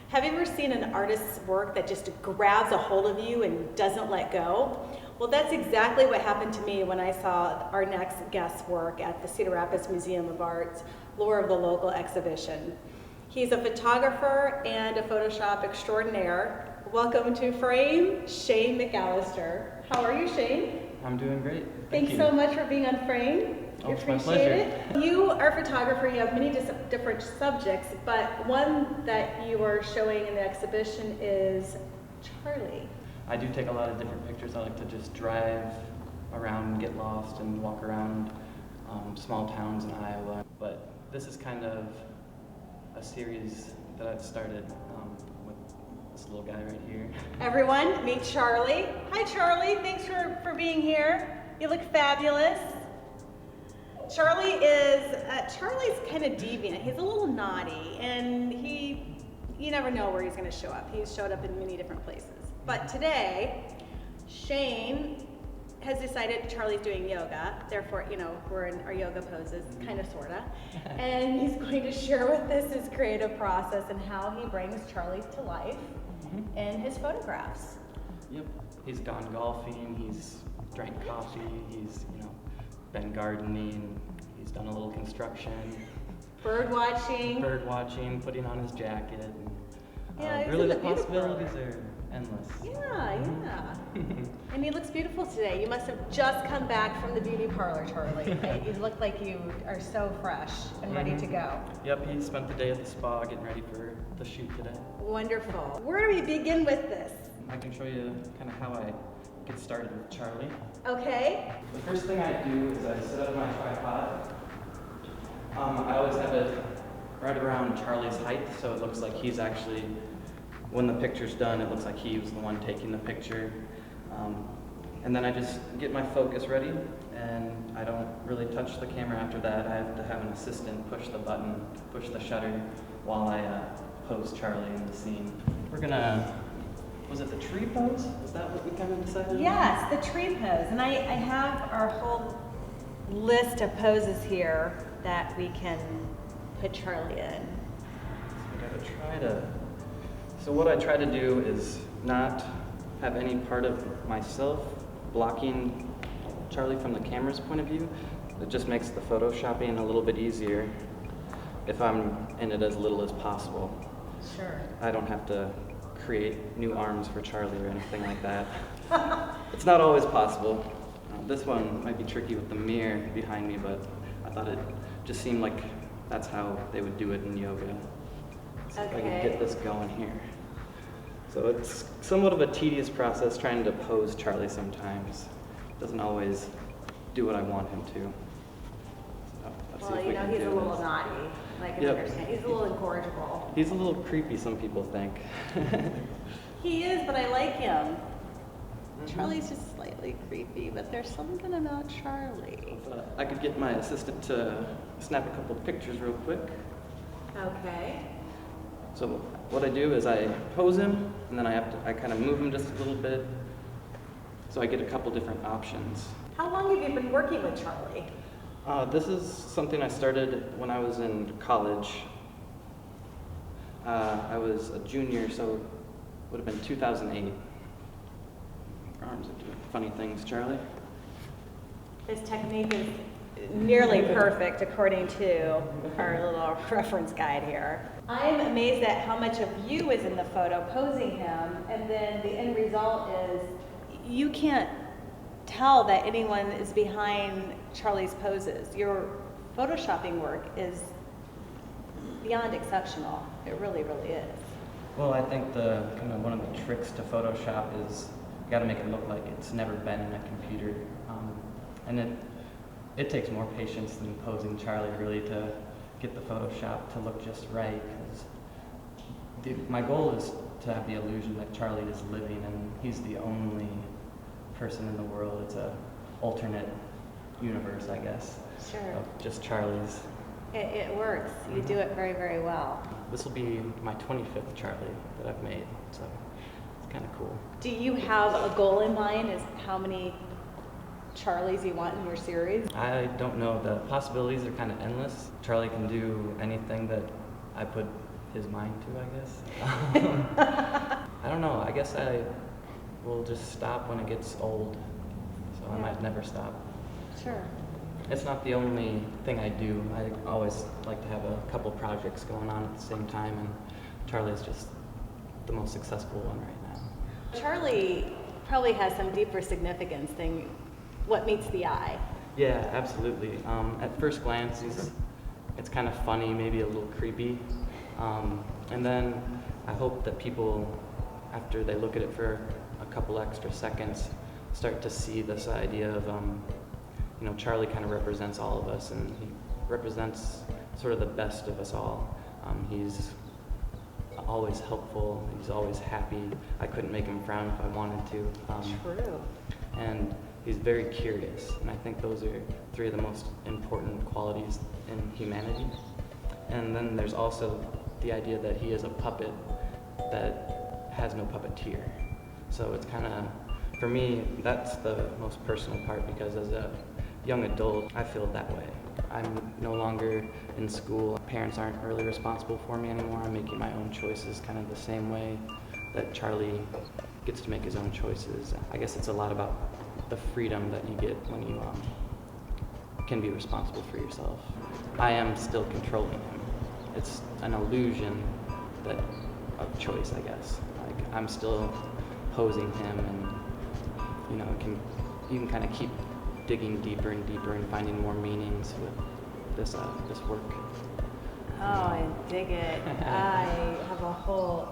Have you ever seen an artist's work that just grabs a hold of you and doesn't let go? Well, that's exactly what happened to me when I saw our next guest's work at the Cedar Rapids Museum of Art's Lore of the Local exhibition. He's a photographer and a Photoshop extraordinaire. Welcome to Frame, ShaneMcCallister. How are you, Shane? I'm doing great. Thanks so much for being on Frame. Oh, it's my pleasure. You are a photographer. You have many different subjects, but one that you are showing in the exhibition is Charlie. I do take a lot of different pictures. I like to just drive around and get lost and walk around small towns in Iowa. But this is kind of a series that I've started with this little guy right here. Everyone, meet Charlie. Hi, Charlie. Thanks for being here. You look fabulous. Charlie's kind of deviant. He's a little naughty, and you never know where he's going to show up. He's showed up in many different places. But today, Shane has decided Charlie's doing yoga. Therefore, we're in our yoga poses, kind of, sort of. And he's going to share with us his creative process and how he brings Charlie to life in his photographs. Yep. He's gone golfing. He's drank coffee. He's, been gardening. He's done a little construction. Bird watching, putting on his jacket. Yeah, really the possibilities are endless. Yeah. And he looks beautiful today. You must have just come back from the beauty parlor, Charlie. You look like you are so fresh and ready to go. Yep, he spent the day at the spa getting ready for the shoot today. Wonderful. Where do we begin with this? I can show you kind of how I get started with Charlie. Okay. The first thing I do is I set up my tripod. I always have it right around Charlie's height, so it looks like he's actually, when the picture's done, it looks like he was the one taking the picture. And then I just get my focus ready, and I don't really touch the camera after that. I have to have an assistant push the button, push the shutter, while I pose Charlie in the scene. We're gonna, was it the tree pose? Is that what we kind of decided on? Yes, the tree pose. And I have our whole list of poses here that we can put Charlie in. So what I try to do is not have any part of myself blocking Charlie from the camera's point of view. It just makes the photoshopping a little bit easier if I'm in it as little as possible. Sure. I don't have to create new arms for Charlie or anything like that. It's not always possible. This one might be tricky with the mirror behind me, but I thought it just seemed like that's how they would do it in yoga. So if I can get this going here. So it's somewhat of a tedious process trying to pose Charlie sometimes. Doesn't always do what I want him to. So let's see if we can he's do a little this. naughty. I can understand. He's a little incorrigible. He's a little creepy, some people think. He is, but I like him. Charlie's just slightly creepy, but there's something about Charlie. I could get my assistant to snap a couple pictures real quick. Okay. So what I do is I pose him, and then I kind of move him just a little bit, so I get a couple different options. How long have you been working with Charlie? This is something I started when I was in college. I was a junior, so it would have been 2008. Your arms are doing funny things, Charlie. His technique is nearly perfect according to our little reference guide here. I'm amazed at how much of you is in the photo posing him, and then the end result is you can't tell that anyone is behind Charlie's poses. Your photoshopping work is beyond exceptional. It really, really is. Well, I think one of the tricks to Photoshop is you got to make it look like it's never been in a computer, and it takes more patience than posing Charlie really to get the Photoshop to look just right. Because my goal is to have the illusion that Charlie is living, and he's the only person in the world. It's a alternate universe, I guess. Sure. Of just Charlie's. It works. You do it very, very well. This will be my 25th Charlie that I've made, so it's kind of cool. Do you have a goal in mind as how many Charlies you want in your series? I don't know. The possibilities are kind of endless. Charlie can do anything that I put his mind to, I guess. I don't know. I guess I will just stop when it gets old. So I might never stop. Sure. It's not the only thing I do. I always like to have a couple projects going on at the same time, and Charlie is just the most successful one right now. Charlie probably has some deeper significance than what meets the eye. Yeah, absolutely. At first glance, it's kind of funny, maybe a little creepy. And then I hope that people, after they look at it for a couple extra seconds, start to see this idea of, Charlie kind of represents all of us, and he represents sort of the best of us all. He's always helpful. He's always happy. I couldn't make him frown if I wanted to. True. And he's very curious, and I think those are three of the most important qualities in humanity. And then there's also the idea that he is a puppet that has no puppeteer. So it's kind of, for me, that's the most personal part, because as a young adult, I feel that way. I'm no longer in school. Parents aren't really responsible for me anymore. I'm making my own choices kind of the same way that Charlie gets to make his own choices. I guess it's a lot about the freedom that you get when you can be responsible for yourself. I am still controlling him. It's an illusion of choice, I guess. Like, I'm still posing him, and you can kind of keep digging deeper and deeper and finding more meanings with this work. Oh, I dig it. I have a whole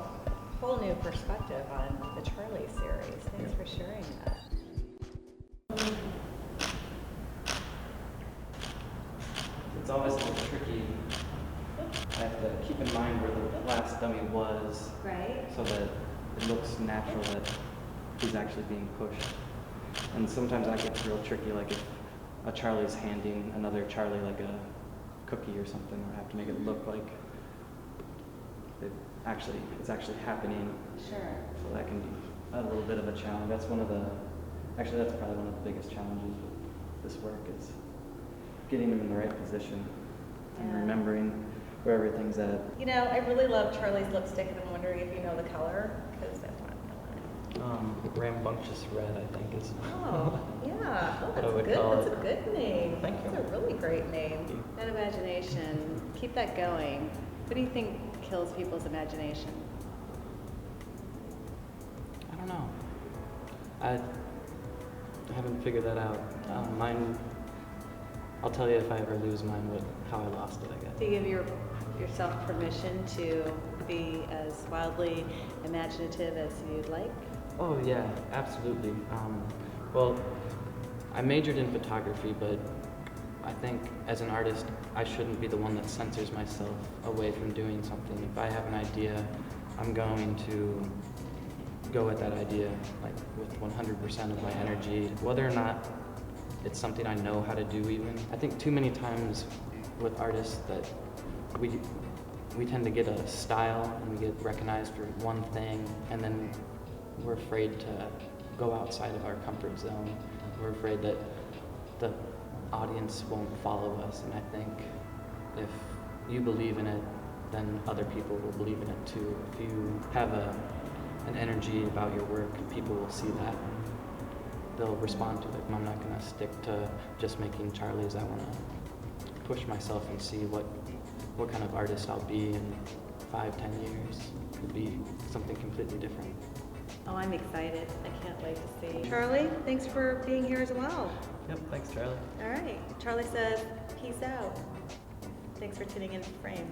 new perspective on the Charlie series. Thanks for sharing that. It's always a little tricky. I have to keep in mind where the last dummy was, Right. so that it looks natural that he's actually being pushed. And sometimes that gets real tricky, like if a Charlie's handing another Charlie like a cookie or something, I have to make it look like it's actually happening. Sure. So that can be a little bit of a challenge. That's probably one of the biggest challenges with this work, is getting them in the right position and remembering where everything's at. I really love Charlie's lipstick, and I'm wondering if you know the color, because I want to know Rambunctious Red, I think is. Oh, yeah. Oh, What I would that's call good. it. That's a good name. Thank you. That's a really great name. Thank you. That imagination. Keep that going. What do you think kills people's imagination? I don't know. I haven't figured that out. Mine, I'll tell you if I ever lose mine, how I lost it, I guess. Do you give yourself permission to be as wildly imaginative as you'd like? Oh yeah, absolutely. Well, I majored in photography, but I think as an artist, I shouldn't be the one that censors myself away from doing something. If I have an idea, I'm going to go with that idea, like with 100% of my energy, whether or not it's something I know how to do even. I think too many times with artists that we tend to get a style and we get recognized for one thing, and then we're afraid to go outside of our comfort zone. We're afraid that the audience won't follow us, and I think if you believe in it, then other people will believe in it too. If you have an energy about your work, people will see that. They'll respond to it. I'm not going to stick to just making Charlies. I want to push myself and see what kind of artist I'll be in 5-10 years. It'll be something completely different. Oh, I'm excited. I can't wait to see. Charlie, thanks for being here as well. Yep, thanks, Charlie. All right. Charlie says, peace out. Thanks for tuning in to Frame.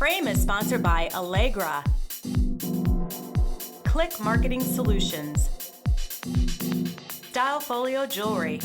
Frame is sponsored by Allegra, Click Marketing Solutions, Style Folio Jewelry,